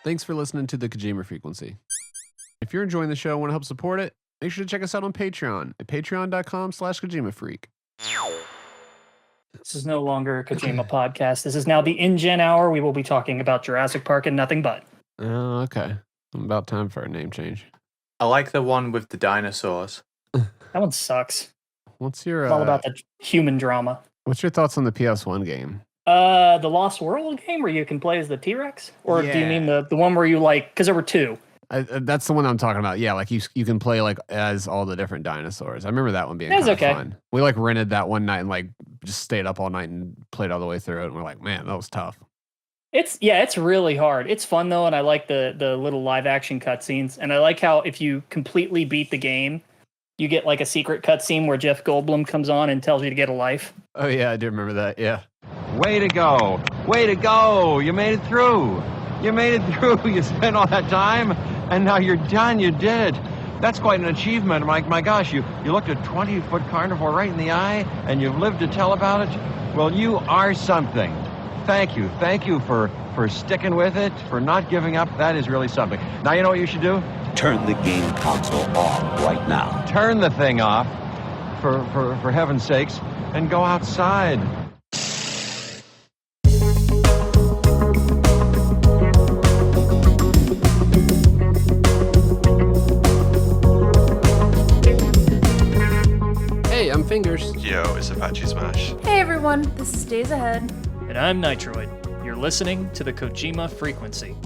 Thanks for listening to the Kojima Frequency. If you're enjoying the show and want to help support it, make sure to check us out on Patreon at patreon.com/KojimaFreak. This is no longer a Kojima podcast. This is now the InGen Hour. We will be talking about Jurassic Park and nothing but. Oh, okay. About time for a name change. I like the one with the dinosaurs. That one sucks. What's your It's all about the human drama. What's your thoughts on the PS1 game? The Lost World game where you can play as the T-Rex? Or do you mean the one where you because there were two? That's the one I'm talking about. Yeah, like you can play like as all the different dinosaurs. I remember that one being kind of fun. We like rented that one night and like just stayed up all night and played all the way through it. And we're like, man, that was tough. It's really hard. It's fun though, and I like the little live action cutscenes. And I like how if you completely beat the game, you get like a secret cutscene where Jeff Goldblum comes on and tells you to get a life. Oh yeah, I do remember that. Yeah. Way to go! Way to go! You made it through. You made it through. You spent all that time, and now you're done. You did it. That's quite an achievement. My gosh, you looked a 20-foot carnivore right in the eye, and you've lived to tell about it. Well, you are something. Thank you. Thank you for sticking with it, for not giving up. That is really something. Now you know what you should do? Turn the game console off right now. Turn the thing off, for heaven's sakes, and go outside. Hey, I'm Fingers. Yo, it's Apache Smash. Hey everyone, this is Days Ahead. And I'm Nitroid. You're listening to the Kojima Frequency.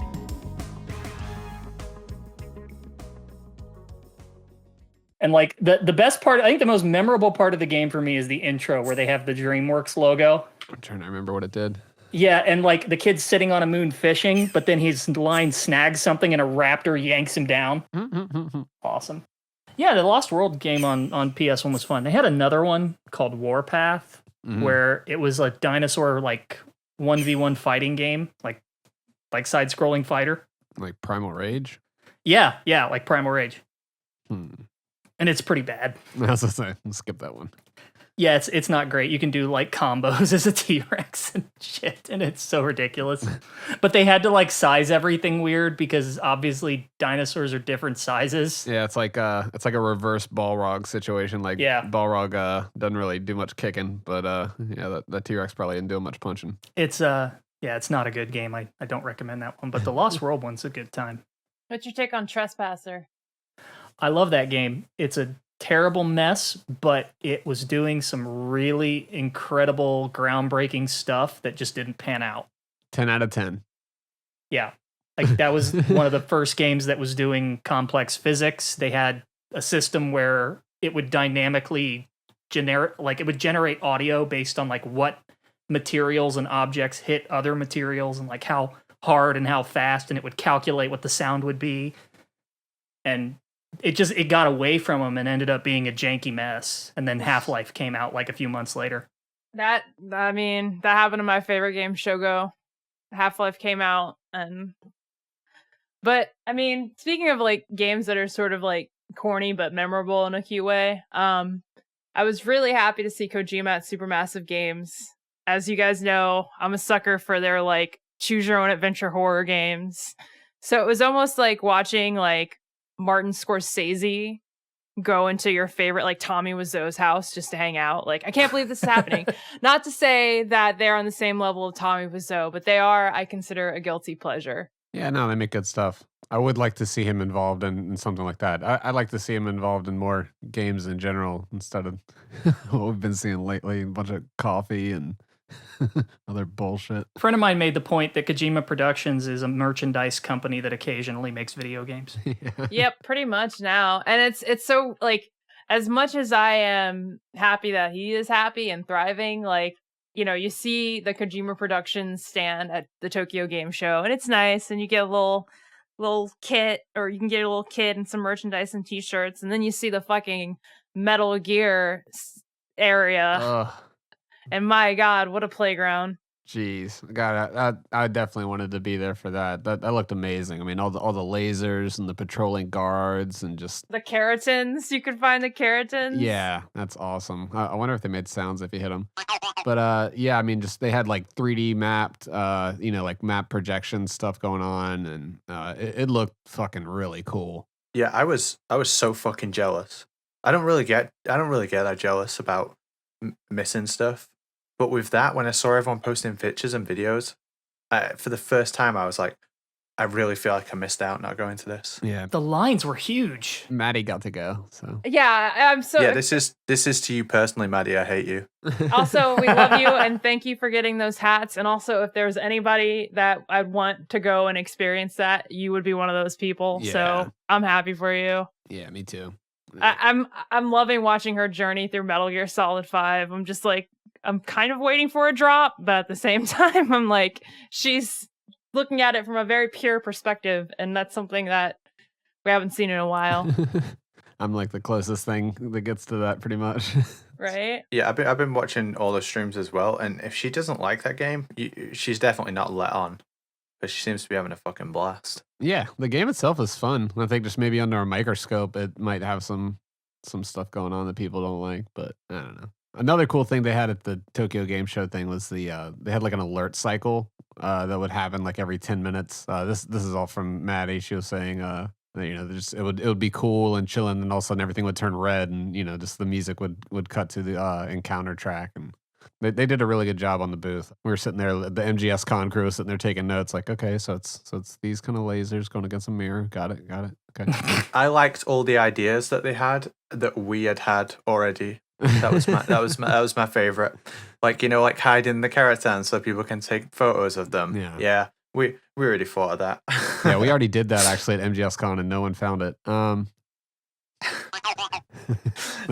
And like the best part, I think the most memorable part of the game for me is the intro where they have the DreamWorks logo. I'm trying to remember what it did. Yeah, and like the kid's sitting on a moon fishing, but then his line snags something and a raptor yanks him down. Awesome. Yeah, the Lost World game on PS1 was fun. They had another one called Warpath, where it was a dinosaur like 1v1 fighting game, like side-scrolling fighter. Like Primal Rage? Yeah, like Primal Rage. And it's pretty bad. I was gonna say, let's skip that one. Yeah, it's not great. You can do like combos as a T-Rex and shit, and it's so ridiculous. But they had to like size everything weird because obviously dinosaurs are different sizes. Yeah, it's like a reverse Balrog situation. Like Balrog doesn't really do much kicking, but yeah, that T-Rex probably didn't do much punching. It's it's not a good game. I don't recommend that one, but the Lost World one's a good time. What's your take on Trespasser? I love that game. It's a terrible mess, but it was doing some really incredible, groundbreaking stuff that just didn't pan out. 10 out of 10. Yeah. Like that was one of the first games that was doing complex physics. They had a system where it would dynamically generate audio based on like what materials and objects hit other materials and like how hard and how fast, and it would calculate what the sound would be. And it got away from them and ended up being a janky mess. And then Half-Life came out like a few months later. That happened to my favorite game, Shogo. Half-Life came out, but I mean, speaking of like games that are sort of like corny but memorable in a cute way, I was really happy to see Kojima at Supermassive Games. As you guys know, I'm a sucker for their like choose your own adventure horror games. So it was almost like watching like Martin Scorsese go into your favorite like Tommy Wiseau's house just to hang out. Like, I can't believe this is happening. Not to say that they're on the same level of Tommy Wiseau, but they are, I consider, a guilty pleasure. Yeah, no, they make good stuff. I would like to see him involved in something like that. I'd like to see him involved in more games in general instead of what we've been seeing lately, a bunch of coffee and other bullshit. A friend of mine made the point that Kojima Productions is a merchandise company that occasionally makes video games. Yep, pretty much now. And it's so like, as much as I am happy that he is happy and thriving, like, you know, you see the Kojima Productions stand at the Tokyo Game Show and it's nice, and you get a little kit, or you can get a little kit and some merchandise and t-shirts, and then you see the fucking Metal Gear area. And my God, what a playground. Jeez, God, I definitely wanted to be there for that. That looked amazing. I mean, all the lasers and the patrolling guards and just The keratins, you could find the keratins. yeah, that's awesome. I wonder if they made sounds if you hit them. But yeah, I mean, just they had like 3D mapped, like map projection stuff going on, and it looked fucking really cool. Yeah, I was so fucking jealous. I don't really get that jealous about missing stuff. But with that, when I saw everyone posting pictures and videos, for the first time, I was like, I really feel like I missed out not going to this. Yeah, The lines were huge. Maddie got to go. So Yeah, I'm so. Yeah, this is to you personally, Maddie. I hate you. Also, we love you and thank you for getting those hats. And also, if there's anybody that I'd want to go and experience that, you would be one of those people. Yeah. So I'm happy for you. yeah, me too. I'm loving watching her journey through Metal Gear Solid 5. I'm just like, I'm kind of waiting for a drop, but at the same time, I'm like, she's looking at it from a very pure perspective, and that's something that we haven't seen in a while. I'm like the closest thing that gets to that, pretty much. Right? Yeah, I've been watching all the streams as well, and if she doesn't like that game, she's definitely not let on, but she seems to be having a fucking blast. Yeah, the game itself is fun. I think just maybe under a microscope, it might have some stuff going on that people don't like, but I don't know. Another cool thing they had at the Tokyo Game Show thing was they had like an alert cycle that would happen like every 10 minutes. This is all from Maddie. She was saying just it would be cool and chilling, and all of a sudden everything would turn red, and just the music would cut to the encounter track, and they did a really good job on the booth. We were sitting there, the MGSCON crew was sitting there taking notes, like, okay, so it's these kind of lasers going against a mirror. Got it. Okay. I liked all the ideas that they had that we had already. That was my favorite. Like, like hiding the keratins so people can take photos of them. Yeah. We already thought of that. Yeah, we already did that actually at MGSCon, and no one found it. That'd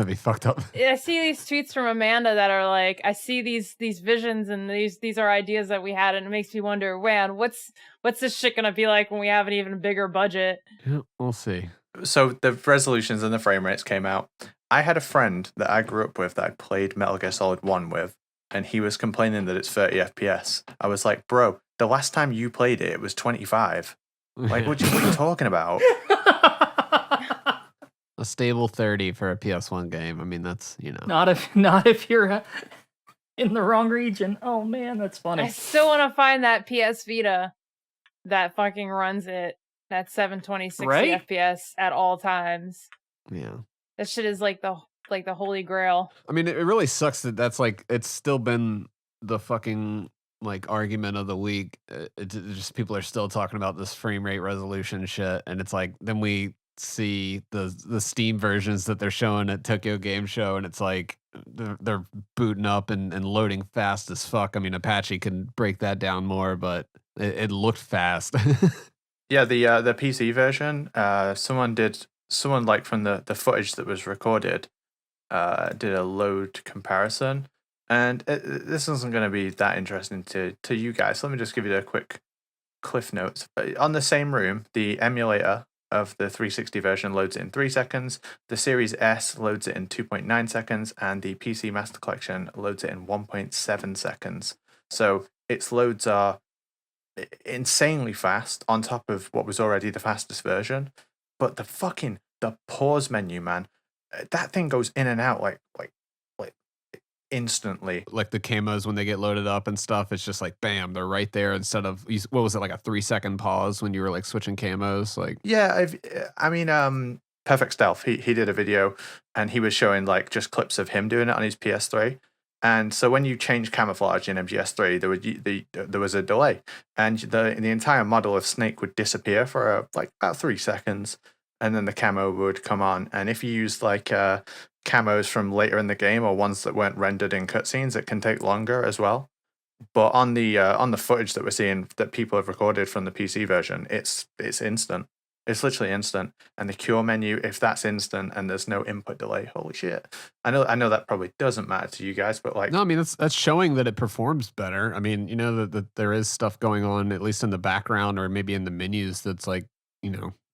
be fucked up. I see these tweets from Amanda that are like, I see these visions, and these are ideas that we had, and it makes me wonder, man, what's this shit gonna be like when we have an even bigger budget? Yeah, we'll see. So the resolutions and the frame rates came out. I had a friend that I grew up with that I played Metal Gear Solid 1 with, and he was complaining that it's 30 FPS. I was like, bro, the last time you played it, it was 25. Like, what are you talking about? A stable 30 for a PS1 game. I mean, that's, Not if you're in the wrong region. Oh man, that's funny. I still want to find that PS Vita that fucking runs it at 720 60 Right? FPS at all times. Yeah. That shit is like the holy grail. I mean, it really sucks that that's like, it's still been the fucking like argument of the week. It just people are still talking about this frame rate resolution shit, and it's like then we see the Steam versions that they're showing at Tokyo Game Show, and it's like they're booting up and loading fast as fuck. I mean, Apache can break that down more, but it looked fast. Yeah, the PC version, someone like from the footage that was recorded, did a load comparison, and this isn't going to be that interesting to you guys. Let me just give you a quick cliff notes. On the same room, the emulator of the 360 version loads it in 3 seconds, the Series S loads it in 2.9 seconds, and the PC Master Collection loads it in 1.7 seconds. So its loads are insanely fast on top of what was already the fastest version. But the pause menu, man, that thing goes in and out like instantly. Like the camos when they get loaded up and stuff, it's just like bam, they're right there instead of what was it, like a 3-second pause when you were like switching camos? Like Yeah, Perfect Stealth, he did a video and he was showing like just clips of him doing it on his PS3. And so when you change camouflage in MGS3, there was a delay, and the entire model of Snake would disappear for like about 3 seconds, and then the camo would come on. And if you use like camos from later in the game or ones that weren't rendered in cutscenes, it can take longer as well. But on the footage that we're seeing that people have recorded from the PC version, it's instant. It's literally instant. And the cure menu, if that's instant and there's no input delay, holy shit. I know that probably doesn't matter to you guys, but like... No, I mean, that's showing that it performs better. I mean, that there is stuff going on, at least in the background or maybe in the menus that's like,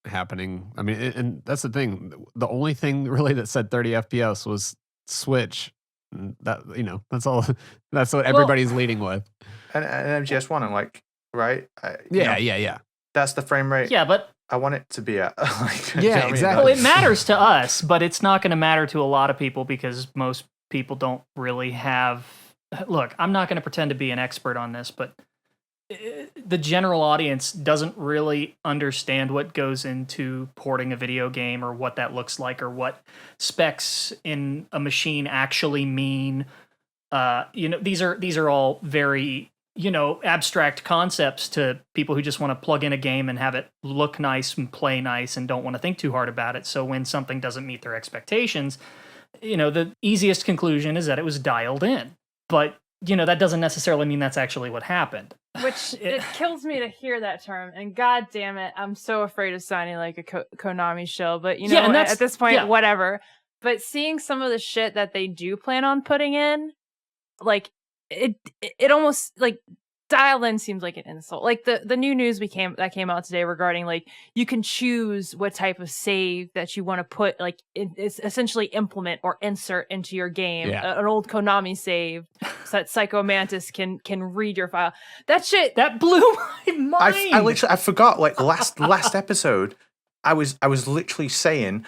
happening. I mean, and that's the thing. The only thing really that said 30 FPS was Switch. That, that's all. That's what everybody's leading with. an MGS1 and like, right? Yeah. That's the frame rate. Yeah, but I want it to be at. Like, Yeah, exactly. well, it matters to us, but it's not going to matter to a lot of people because most people don't really have. Look, I'm not going to pretend to be an expert on this, but the general audience doesn't really understand what goes into porting a video game or what that looks like or what specs in a machine actually mean. These are all very, abstract concepts to people who just want to plug in a game and have it look nice and play nice and don't want to think too hard about it. So when something doesn't meet their expectations, the easiest conclusion is that it was dialed in. But, that doesn't necessarily mean that's actually what happened. Which it kills me to hear that term, and god damn it, I'm so afraid of signing like a Konami shill. But at this point, whatever. But seeing some of the shit that they do plan on putting in, like it almost like dialed in seems like an insult. Like the new news that came out today regarding like you can choose what type of save that you want to put, like it's essentially implement or insert into your game. Yeah. An old Konami save so that Psycho Mantis can read your file. That shit that blew my mind. I forgot. Like last episode, I was literally saying,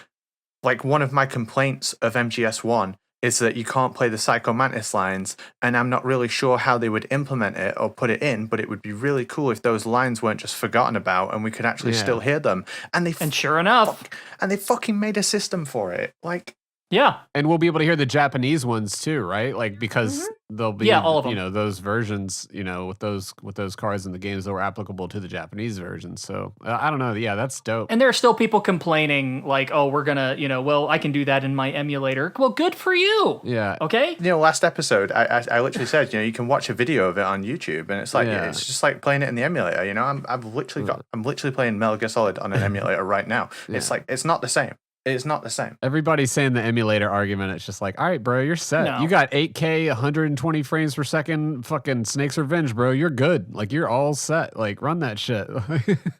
like, one of my complaints of MGS1 is that you can't play the Psycho Mantis lines, and I'm not really sure how they would implement it or put it in, but it would be really cool if those lines weren't just forgotten about and we could actually still hear them. And sure enough, they fucking made a system for it. Like, yeah. And we'll be able to hear the Japanese ones too, right? Like, because they'll be, all of them. those versions, with those cards in the games that were applicable to the Japanese version. So I don't know. Yeah, that's dope. And there are still people complaining like, oh, we're going to, well, I can do that in my emulator. Well, good for you. Yeah. Okay. Last episode, I literally said, you can watch a video of it on YouTube, and it's like, it's just like playing it in the emulator. I'm literally playing Metal Gear Solid on an emulator right now. Yeah. It's like, it's not the same. It's not the same. Everybody's saying the emulator argument. It's just like, all right, bro, you're set. No. You got 8K, 120 frames per second, fucking Snake's Revenge, bro. You're good. Like, you're all set. Like, run that shit.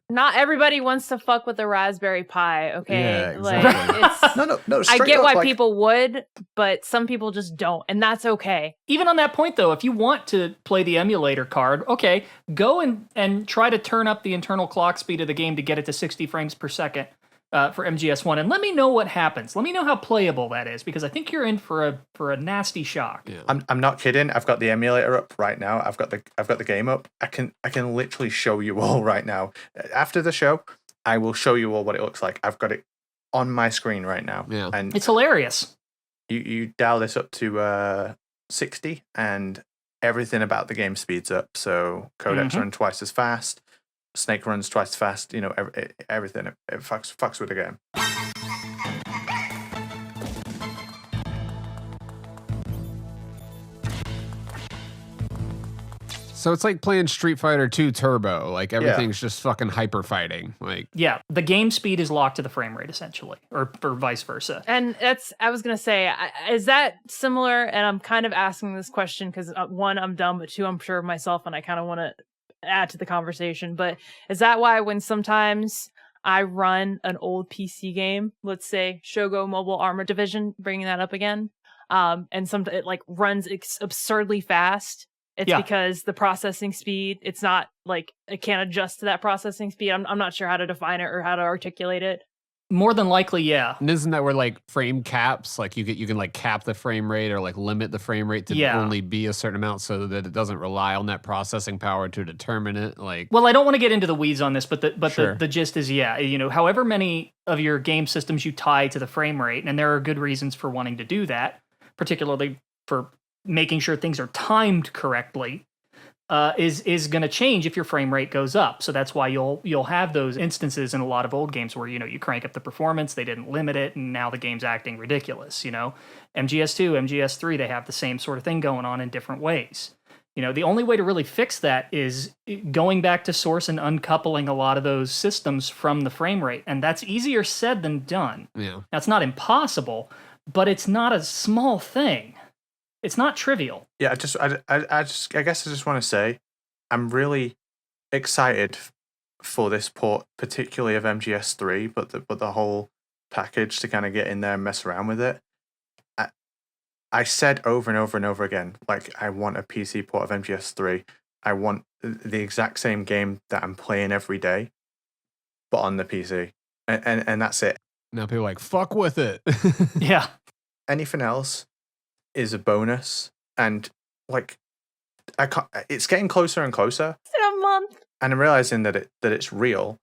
Not everybody wants to fuck with the Raspberry Pi, okay? Yeah, Like, exactly. it's No. I get up, why like, people would, but some people just don't, and that's okay. Even on that point, though, if you want to play the emulator card, okay, go and try to turn up the internal clock speed of the game to get it to 60 frames per second. For MGS1, and let me know what happens. Let me know how playable that is, because I think you're in for a nasty shock. Yeah. I'm not kidding. I've got the emulator up right now. I've got the game up. I can literally show you all right now. After the show, I will show you all what it looks like. I've got it on my screen right now. Yeah. And It's hilarious. you dial this up to 60, and everything about the game speeds up. So codecs run twice as fast. Snake runs twice as fast, everything. It fucks with the game. So it's like playing Street Fighter 2 Turbo. Like, everything's just fucking hyper fighting. Like, Yeah, the game speed is locked to the frame rate, essentially, or vice versa. And I was going to say, is that similar? And I'm kind of asking this question because, one, I'm dumb, but two, I'm sure of myself, and I kind of want to add to the conversation. But is that why when sometimes I run an old PC game, let's say Shogo Mobile Armor Division, bringing that up again, and it like runs absurdly fast, it's because the processing speed, it's not like it can't adjust to that processing speed. I'm not sure how to define it or how to articulate it. More than likely, yeah. and isn't that where like frame caps, like you can like cap the frame rate or like limit the frame rate to only be a certain amount so that it doesn't rely on that processing power to determine it? Like, Well, I don't want to get into the weeds on this, but Sure. the gist is, however many of your game systems you tie to the frame rate, and there are good reasons for wanting to do that, particularly for making sure things are timed correctly, is going to change if your frame rate goes up. So that's why you'll have those instances in a lot of old games where you crank up the performance, they didn't limit it, and now the game's acting ridiculous. MGS2, MGS3, they have the same sort of thing going on in different ways. The only way to really fix that is going back to source and uncoupling a lot of those systems from the frame rate, and that's easier said than done. yeah. Now, it's not impossible, but it's not a small thing. It's not trivial. Yeah, I guess I just want to say, I'm really excited for this port, particularly of MGS3, but the whole package to kind of get in there and mess around with it. I said over and over and over again, like, I want a PC port of MGS3. I want the exact same game that I'm playing every day, but on the PC, and that's it. Now people are like, fuck with it. Yeah. Anything else is a bonus, and like I can't, it's getting closer and closer, It's in a month. and I'm realizing that it's real,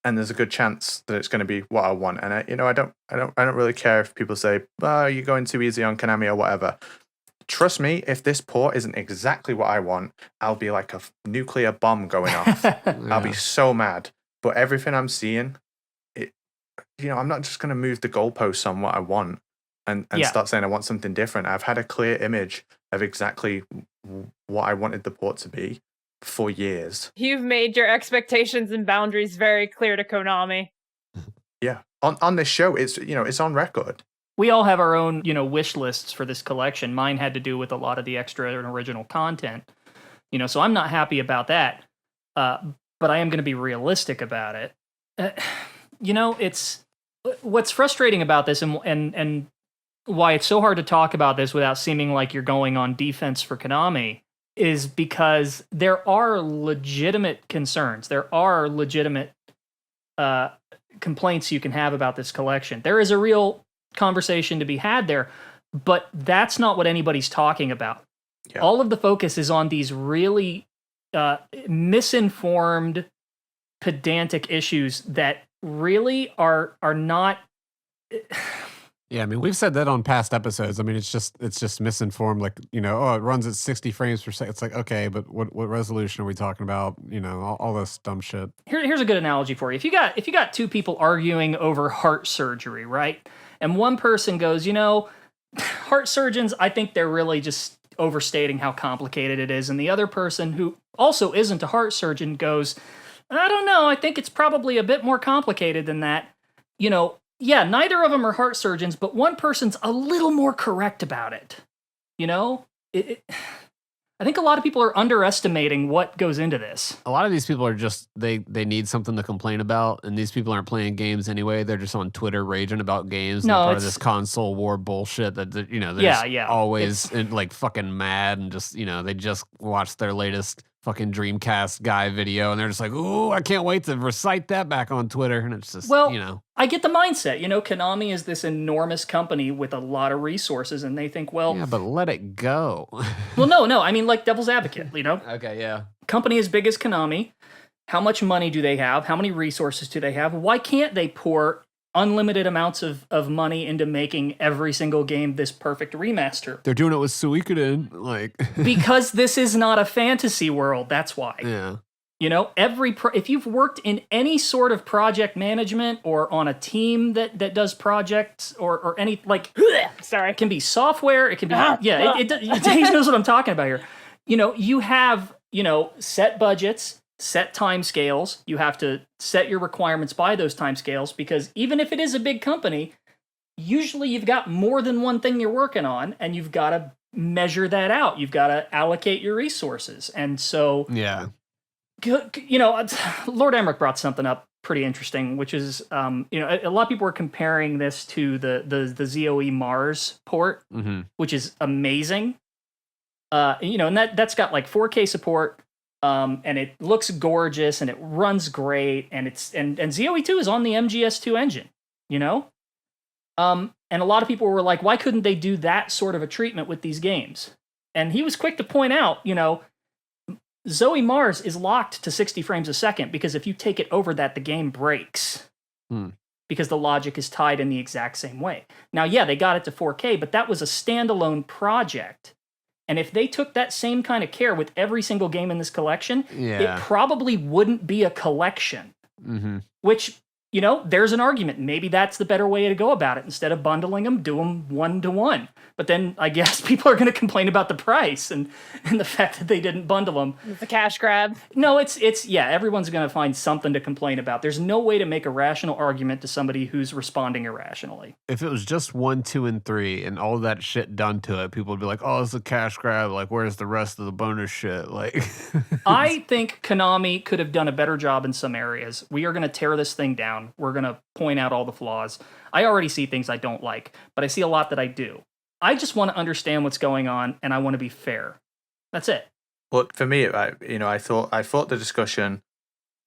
and there's a good chance that it's going to be what I want. And I don't really care if people say, "Oh, you're going too easy on Konami" or whatever. Trust me, if this port isn't exactly what I want, I'll be like a nuclear bomb going off. I'll be so mad. But everything I'm seeing, I'm not just going to move the goalposts on what I want and start saying I want something different. I've had a clear image of exactly what I wanted the port to be for years. You've made your expectations and boundaries very clear to Konami. Yeah. On this show, it's on record. We all have our own, wish lists for this collection. Mine had to do with a lot of the extra and original content, so I'm not happy about that. But I am going to be realistic about it. It's what's frustrating about this and why it's so hard to talk about this without seeming like you're going on defense for Konami is because there are legitimate concerns. There are legitimate complaints you can have about this collection. There is a real conversation to be had there, but that's not what anybody's talking about. Yeah. All of the focus is on these really misinformed, pedantic issues that really are not. Yeah, I mean, we've said that on past episodes. I mean, it's just misinformed. Like, it runs at 60 frames per second. It's like, okay, but what resolution are we talking about? All this dumb shit. Here's a good analogy for you. If you got two people arguing over heart surgery, right? And one person goes, heart surgeons, I think they're really just overstating how complicated it is. And the other person, who also isn't a heart surgeon, goes, I don't know, I think it's probably a bit more complicated than that. Yeah, neither of them are heart surgeons, but one person's a little more correct about it. I think a lot of people are underestimating what goes into this. A lot of these people are just, they need something to complain about, and these people aren't playing games anyway. They're just on Twitter raging about games. No, part of this console war bullshit that, they're always like fucking mad and just, they just watched their latest fucking Dreamcast guy video and they're just like, ooh, I can't wait to recite that back on Twitter. And it's just, I get the mindset. Konami is this enormous company with a lot of resources, and they think, well... Yeah, but let it go. Well, no. I mean, like devil's advocate, Okay, yeah. Company as big as Konami, how much money do they have? How many resources do they have? Why can't they pour unlimited amounts of money into making every single game this perfect remaster? They're doing it with Suikoden, like... Because this is not a fantasy world, that's why. Yeah. If you've worked in any sort of project management or on a team that does projects or any, like... Sorry. It can be software, it can be... Dave knows what I'm talking about here. You have, set budgets, set time scales. You have to set your requirements by those time scales, because even if it is a big company, usually you've got more than one thing you're working on, and you've got to measure that out. You've got to allocate your resources. And so, yeah, Lord Emmerich brought something up pretty interesting, which is, a lot of people are comparing this to the ZOE Mars port, which is amazing. And that's got like 4K support. And it looks gorgeous and it runs great, and and ZOE2 is on the MGS2 engine, and a lot of people were like, why couldn't they do that sort of a treatment with these games? And he was quick to point out, Zoe Mars is locked to 60 frames a second because if you take it over that, the game breaks. Because the logic is tied in the exact same way. Now, yeah, they got it to 4K, but that was a standalone project. And if they took that same kind of care with every single game in this collection, it probably wouldn't be a collection. Which, there's an argument. Maybe that's the better way to go about it. Instead of bundling them, do them 1-to-1. But then I guess people are going to complain about the price and the fact that they didn't bundle them. It's a cash grab. No, it's everyone's going to find something to complain about. There's no way to make a rational argument to somebody who's responding irrationally. If it was just 1, 2, and 3 and all that shit done to it, people would be like, oh, it's a cash grab. Like, where's the rest of the bonus shit? Like, I think Konami could have done a better job in some areas. We are going to tear this thing down. We're going to point out all the flaws. I already see things I don't like, but I see a lot that I do. I just want to understand what's going on, and I want to be fair. That's it. Look, for me, I thought the discussion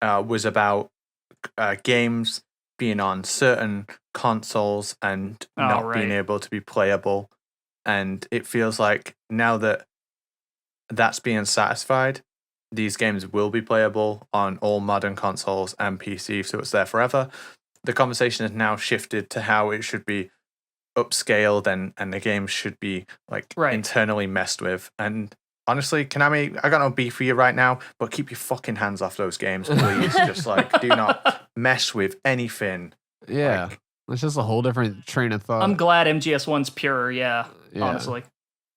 was about games being on certain consoles and not being able to be playable, and it feels like now that that's being satisfied, these games will be playable on all modern consoles and PC, so it's there forever. The conversation has now shifted to how it should be upscaled and the game should be like internally messed with. And honestly, Konami, I got no beef for you right now, but keep your fucking hands off those games, please. Just like, do not mess with anything. Yeah. Like, it's just a whole different train of thought. I'm glad MGS1's pure, honestly.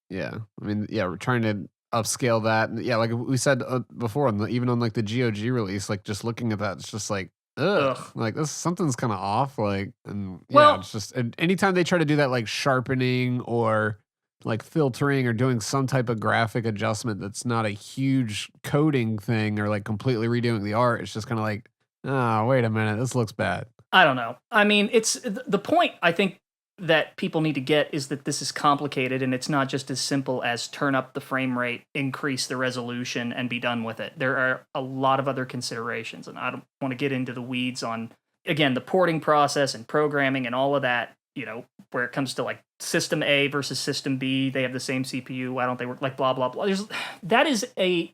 Yeah. I mean, yeah, we're trying to upscale that. And yeah, like we said before, even on like the GOG release, like just looking at that, it's just like, ugh. Like something's kind of off. Like, and yeah, it's just, and anytime they try to do that, like sharpening or like filtering or doing some type of graphic adjustment that's not a huge coding thing or like completely redoing the art, it's just kind of like, oh, wait a minute, this looks bad. I don't know. I mean, it's the point I think that people need to get is that this is complicated and it's not just as simple as turn up the frame rate, increase the resolution, and be done with it. There are a lot of other considerations, and I don't want to get into the weeds on, again, the porting process and programming and all of that, you know, where it comes to like System A versus System B, they have the same CPU, why don't they work, like blah, blah, blah. That is a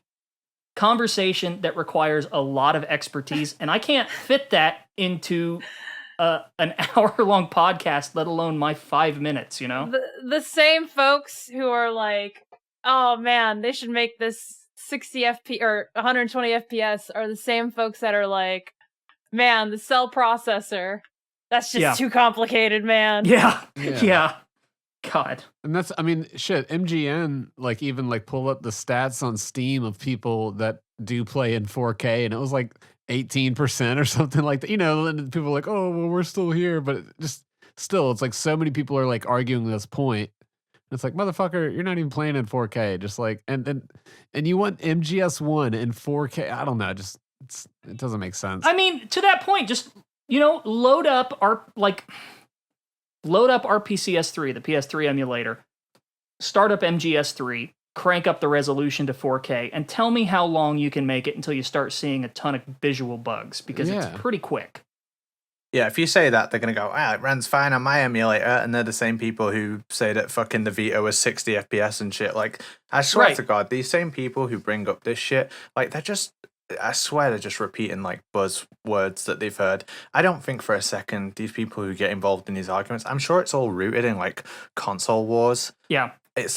conversation that requires a lot of expertise, and I can't fit that into an hour-long podcast, let alone my 5 minutes, you know? The same folks who are like, oh man, they should make this 60 FPS or 120 FPS are the same folks that are like, man, the cell processor, that's just too complicated, man. Yeah. God. And that's, I mean, shit, MGN, like, even, like, pull up the stats on Steam of people that do play in 4K, and it was, like, 18% or something like that. You know, and people are like, oh, well, we're still here, but just, still, it's like so many people are, like, arguing this point. It's like, motherfucker, you're not even playing in 4K. Just, like, and you want MGS1 in 4K? I don't know, just, it doesn't make sense. I mean, to that point, just, you know, load up RPCS3, the PS3 emulator, start up MGS3, crank up the resolution to 4K, and tell me how long you can make it until you start seeing a ton of visual bugs, because it's pretty quick. Yeah, if you say that, they're going to go, it runs fine on my emulator, and they're the same people who say that fucking the Vita was 60 FPS and shit. Like, I swear to God, these same people who bring up this shit, like, I swear they're just repeating like buzzwords that they've heard. I don't think for a second these people who get involved in these arguments, I'm sure it's all rooted in like console wars. Yeah. It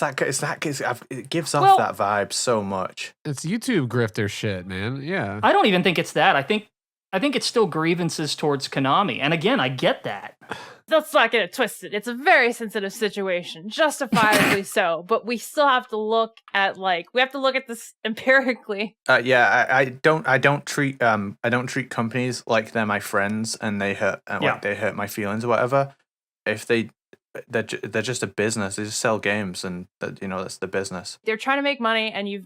gives off that vibe so much. It's YouTube grifter shit, man. Yeah. I don't even think it's that. I think it's still grievances towards Konami. And again, I get that. Let's not get it twisted. It's a very sensitive situation, justifiably so. But we still have to look at this empirically. I don't treat companies like they're my friends and they hurt they hurt my feelings or whatever. If they're just a business. They just sell games, and that's the business. They're trying to make money, and you're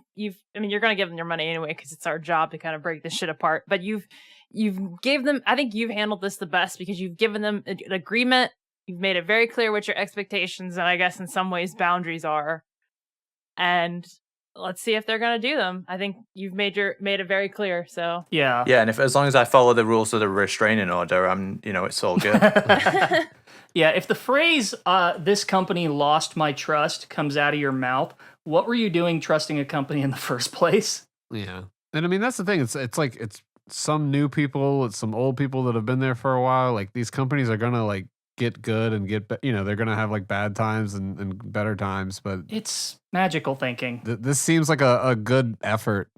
going to give them their money anyway because it's our job to kind of break this shit apart. But you've gave them. I think you've handled this the best because you've given them an agreement. You've made it very clear what your expectations and I guess in some ways boundaries are, and let's see if they're going to do them. I think you've made it very clear. So yeah, and as long as I follow the rules of the restraining order, it's all good. Yeah, if the phrase "this company lost my trust" comes out of your mouth, what were you doing trusting a company in the first place? Yeah, and I mean that's the thing. It's like it's some new people, it's some old people that have been there for a while. Like these companies are gonna like get good and they're gonna have like bad times and better times. But it's magical thinking. This seems like a good effort.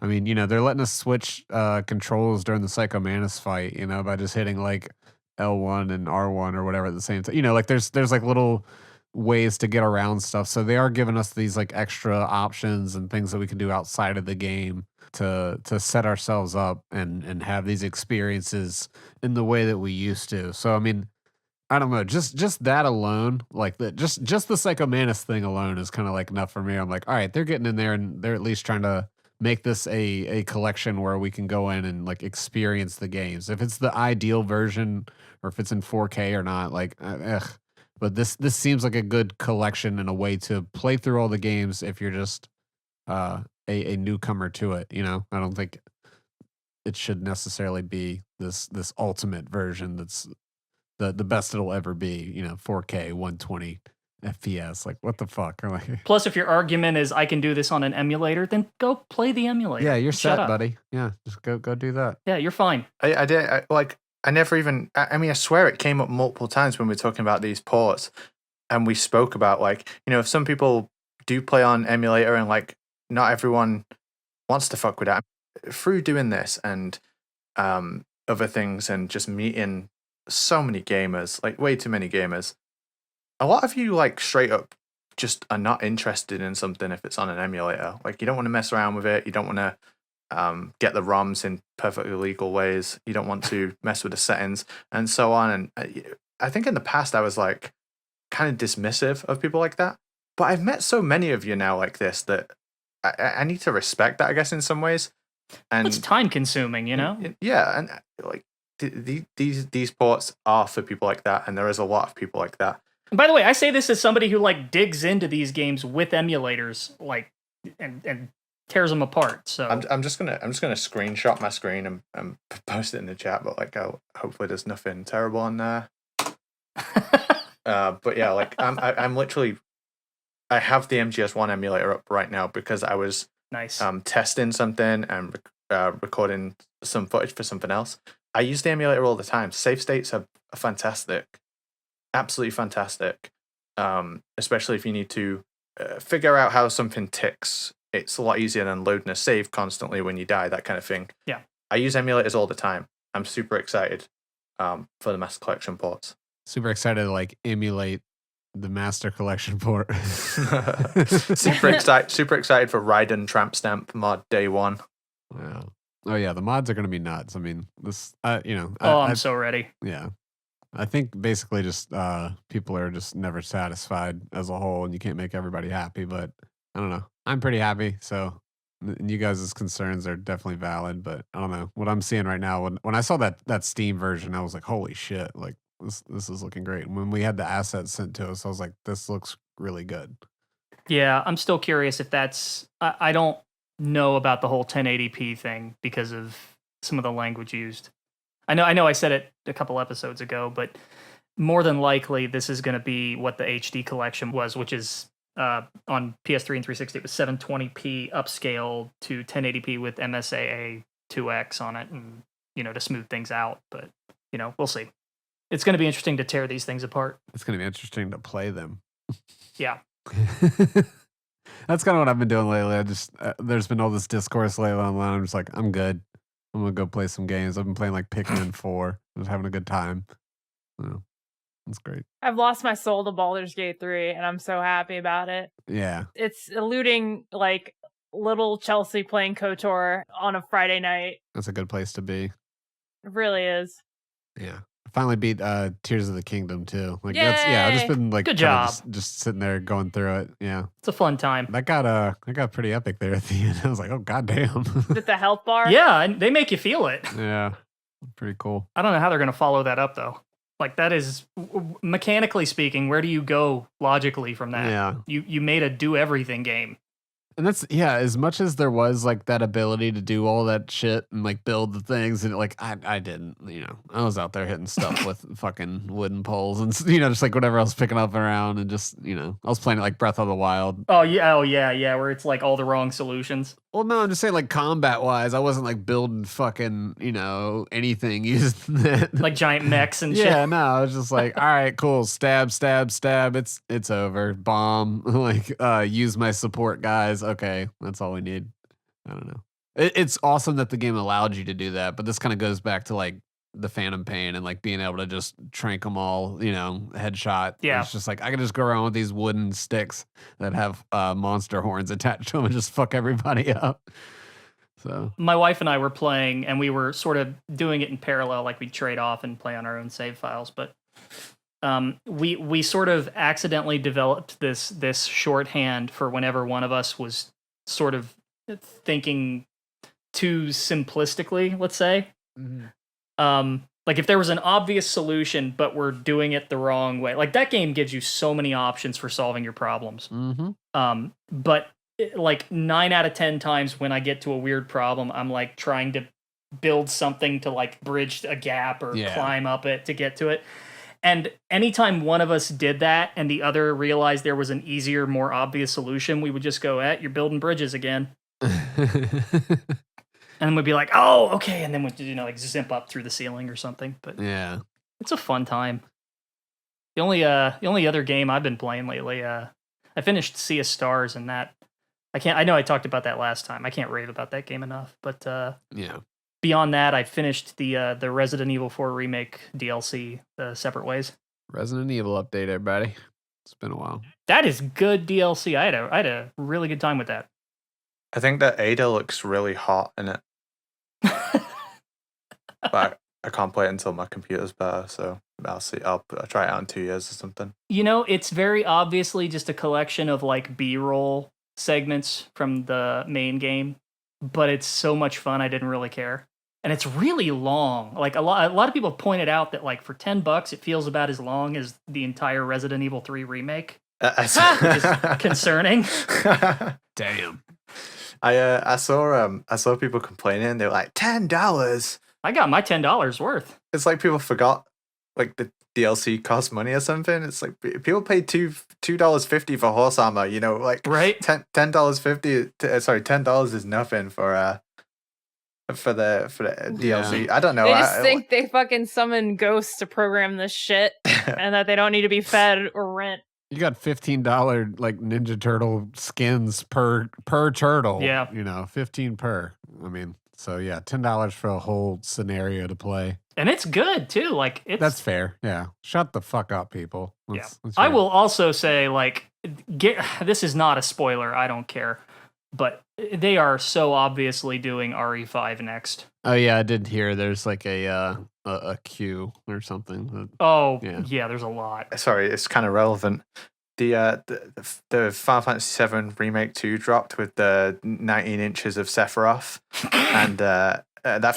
I mean, they're letting us switch controls during the Psycho Mantis fight. By just hitting like L1 and R1 or whatever at the same time. Like there's like little ways to get around stuff. So they are giving us these like extra options and things that we can do outside of the game to set ourselves up and have these experiences in the way that we used to. So I mean, I don't know, just that alone, like just the Psycho Mantis thing alone is kind of like enough for me. I'm like, all right, they're getting in there and they're at least trying to make this a collection where we can go in and like experience the games. If it's the ideal version or if it's in 4K or not, like, but this seems like a good collection and a way to play through all the games if you're just a newcomer to it. I don't think it should necessarily be this ultimate version that's the best it'll ever be. 4K 120 FPS. Like, what the fuck? Like, Plus, if your argument is I can do this on an emulator, then go play the emulator. yeah, you're Shut set, up. buddy. Yeah, just go do that. Yeah, you're fine. I never even. I swear it came up multiple times when we were talking about these ports, and we spoke about if some people do play on emulator and not everyone wants to fuck with that. Through doing this and other things and just meeting so many gamers, way too many gamers. A lot of you straight up just are not interested in something if it's on an emulator. You don't want to mess around with it. You don't want to get the ROMs in perfectly legal ways. You don't want to mess with the settings and so on. And I think in the past I was kind of dismissive of people like that. But I've met so many of you now like this that I need to respect that, I guess, in some ways. And it's time consuming, Yeah, and these ports are for people like that, and there is a lot of people like that. And by the way, I say this as somebody who digs into these games with emulators, and tears them apart. So I'm just gonna screenshot my screen and post it in the chat. But hopefully there's nothing terrible on there. But yeah, I'm literally, I have the MGS1 emulator up right now because I was nice testing something and recording some footage for something else. I use the emulator all the time. Save states are fantastic. Absolutely fantastic, especially if you need to figure out how something ticks. It's a lot easier than loading a save constantly when you die, that kind of thing. Yeah, I use emulators all the time. I'm super excited for the Master Collection ports. Super excited to emulate the Master Collection port. Super excited for Raiden Tramp Stamp mod day one. Yeah. Oh yeah, the mods are gonna be nuts. I mean, this, I'm so ready. Yeah. I think basically just people are just never satisfied as a whole, and you can't make everybody happy. But I don't know. I'm pretty happy. So, and you guys' concerns are definitely valid. But I don't know what I'm seeing right now. When I saw that Steam version, I was like, holy shit! This is looking great. And when we had the assets sent to us, I was like, this looks really good. Yeah, I'm still curious if that's. I don't know about the whole 1080p thing because of some of the language used. I know I said it a couple episodes ago, but more than likely this is going to be what the HD collection was, which is on PS3 and 360 it was 720p upscaled to 1080p with MSAA 2X on it, and to smooth things out. But we'll see. It's going to be interesting to tear these things apart. It's going to be interesting to play them. Yeah. That's kind of what I've been doing lately. I just there's been all this discourse lately online. I'm just like, I'm good. I'm gonna go play some games. I've been playing Pikmin 4. I was having a good time. That's great. I've lost my soul to Baldur's Gate 3, and I'm so happy about it. Yeah. It's eluding little Chelsea playing KOTOR on a Friday night. That's a good place to be. It really is. Yeah. I finally beat Tears of the Kingdom too. I've just been good job. Just sitting there going through it. Yeah. It's a fun time. That got pretty epic there at the end. I was like, oh goddamn. With the health bar? Yeah, and they make you feel it. Yeah. Pretty cool. I don't know how they're gonna follow that up though. That is mechanically speaking, where do you go logically from that? Yeah. You made a do everything game. And that's, as much as there was that ability to do all that shit and build the things, and I didn't, I was out there hitting stuff with fucking wooden poles and just whatever I was picking up around, and just I was playing it Breath of the Wild. Oh yeah, where it's all the wrong solutions. Well, no, I'm just saying combat wise, I wasn't building fucking anything using that. Giant mechs and shit. Yeah, no, I was just all right, cool, stab, it's over, bomb, use my support guys. Okay, that's all we need. I don't know. It's awesome that the game allowed you to do that, but this kind of goes back to the Phantom Pain and being able to just trank them all, headshot. Yeah, it's just I can just go around with these wooden sticks that have monster horns attached to them and just fuck everybody up. So my wife and I were playing, and we were sort of doing it in parallel, we'd trade off and play on our own save files, but. We sort of accidentally developed this shorthand for whenever one of us was sort of thinking too simplistically, let's say. Mm-hmm. If there was an obvious solution, but we're doing it the wrong way. That game gives you so many options for solving your problems. Mm-hmm. But like 9 out of 10 times when I get to a weird problem, I'm like trying to build something to like bridge a gap or climb up it to get to it. And anytime one of us did that and the other realized there was an easier, more obvious solution, we would just go, you're building bridges again. And we'd be like, oh, okay. And then we'd, like zip up through the ceiling or something. But yeah, it's a fun time. The only other game I've been playing lately, I finished Sea of Stars, and that I know I talked about that last time. I can't rave about that game enough. But yeah. Beyond that, I finished the Resident Evil 4 remake DLC, the Separate Ways. Resident Evil update, everybody. It's been a while. That is good DLC. I had a really good time with that. I think that Ada looks really hot in it. But I can't play it until my computer's better, so I'll see. I'll try it out in 2 years or something. It's very obviously just a collection of like B-roll segments from the main game, but it's so much fun. I didn't really care, and it's really long. Like a lot of people pointed out that like for $10, it feels about as long as the entire Resident Evil 3 remake, which is concerning. Damn. I saw people complaining. They were like, $10. I got my $10 worth. It's like people forgot like the DLC costs money or something. It's like people pay $2.50 for horse armor. Like right. $10 is nothing for the DLC. I don't know. They just think they fucking summon ghosts to program this shit, and that they don't need to be fed or rent. You got $15 like Ninja Turtle skins per turtle. Yeah. 15 per. I mean, so yeah, $10 for a whole scenario to play. And it's good too. Like that's fair. Yeah. Shut the fuck up, people. Let's I will also say, like, this is not a spoiler. I don't care, but they are so obviously doing RE5 next. Oh yeah, I did hear there's like a queue or something. Yeah, there's a lot. Sorry, it's kind of relevant. The Final Fantasy VII Remake 2 dropped with the 19 Inches of Sephiroth, and that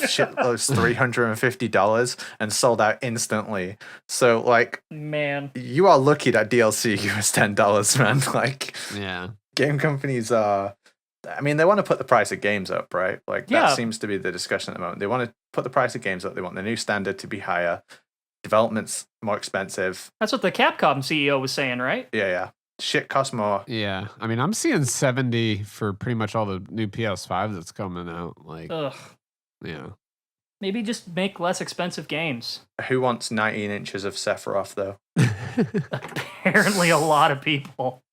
shit was $350 and sold out instantly. So like, man, you are lucky that DLC was $10, man. Like, yeah, game companies are. I mean, they want to put the price of games up, right? Like that seems to be the discussion at the moment. They want to put the price of games up. They want the new standard to be higher. Development's more expensive. That's what the Capcom CEO was saying, right? Yeah. Shit costs more. Yeah. I mean, I'm seeing 70 for pretty much all the new PS5 that's coming out. Like, ugh. Yeah. Maybe just make less expensive games. Who wants 19 Inches of Sephiroth, though? Apparently a lot of people.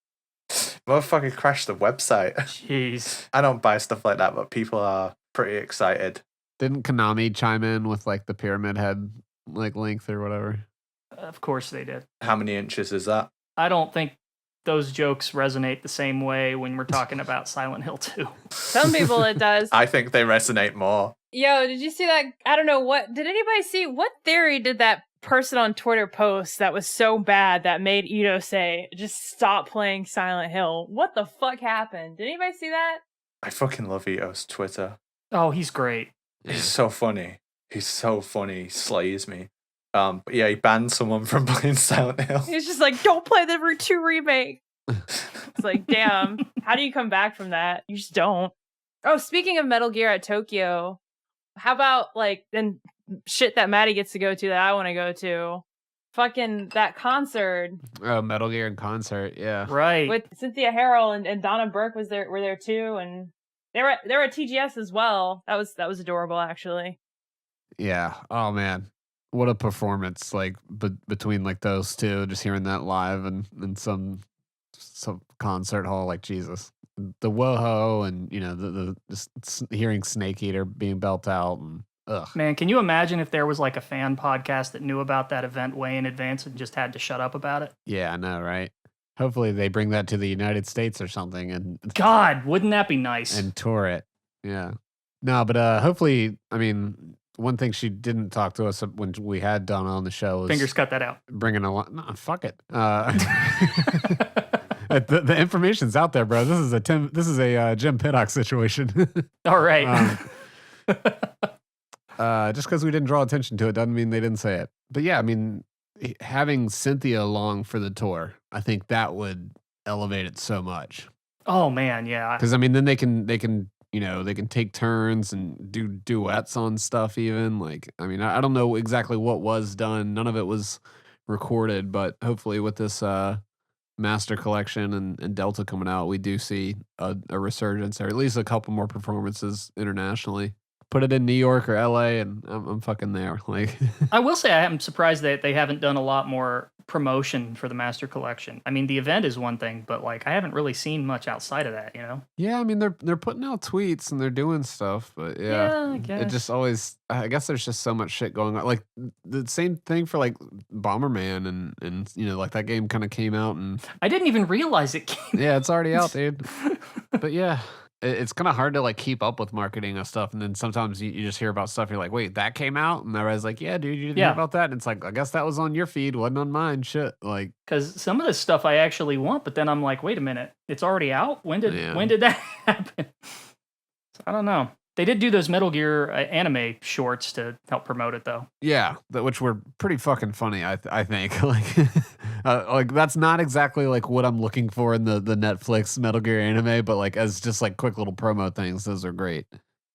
Motherfucker crashed the website. Jeez. I don't buy stuff like that, but people are pretty excited. Didn't Konami chime in with like the Pyramid Head like length or whatever? Of course they did. How many inches is that? I don't think those jokes resonate the same way when we're talking about Silent Hill 2. Some people it does. I think they resonate more. Yo, did you see that? I don't know did anybody see what theory did that person on Twitter post that was so bad that made Ito say, just stop playing Silent Hill? What the fuck happened? Did anybody see that? I fucking love Ito's Twitter. Oh, he's great. He's so funny. He's so funny. He slays me. But yeah, he banned someone from playing Silent Hill. He's just like, don't play the Root 2 remake. It's like, damn, how do you come back from that? You just don't. Oh, speaking of Metal Gear at Tokyo, how about like then shit that Maddie gets to go to that I want to go to? Fucking that concert. Oh, Metal Gear in concert, yeah. Right. With Cynthia Harrell and Donna Burke were there too, and they were at TGS as well. That was adorable, actually. Yeah. Oh man, what a performance! Like between like those two, just hearing that live and in some concert hall, like Jesus, the whoa-ho and the just hearing Snake Eater being belt out and ugh. Man, can you imagine if there was like a fan podcast that knew about that event way in advance and just had to shut up about it? Yeah, I know, right? Hopefully they bring that to the United States or something and God, wouldn't that be nice? And tour it. Yeah. No, but hopefully, I mean, one thing she didn't talk to us when we had Donna on the show was fingers cut that out. Bringing a lot. No, fuck it. The information's out there, bro. This is a Jim Piddock situation. All right. Just because we didn't draw attention to it doesn't mean they didn't say it. But yeah, I mean, having Cynthia along for the tour, I think that would elevate it so much. Oh man, yeah. Because I mean, then they can they can take turns and do duets on stuff. Even like, I mean, I don't know exactly what was done. None of it was recorded, but hopefully with this Master Collection and Delta coming out, we do see a resurgence, or at least a couple more performances internationally. Put it in New York or LA, and I'm fucking there. Like, I will say I'm surprised that they haven't done a lot more promotion for the Master Collection. I mean, the event is one thing, but like I haven't really seen much outside of that, you know? yeah, I mean they're putting out tweets and they're doing stuff, but yeah, I it guess. just always. I guess there's just so much shit going on. Like the same thing for like Bomberman and like that game kind of came out and I didn't even realize it came. yeah, it's already out, dude. But yeah, it's kind of hard to like keep up with marketing and stuff, and then sometimes you just hear about stuff. You're like, wait, that came out, and everybody's like, yeah, dude, you didn't hear Yeah. about that. And it's like, I guess that was on your feed, wasn't on mine. Shit, like, Because some of this stuff I actually want, but then I'm like, wait a minute, it's already out. When did that happen? So, I don't know. They did do those Metal Gear anime shorts to help promote it, though. yeah, which were pretty fucking funny. I think like that's not exactly like what I'm looking for in the Netflix Metal Gear anime, but like as just like quick little promo things, those are great.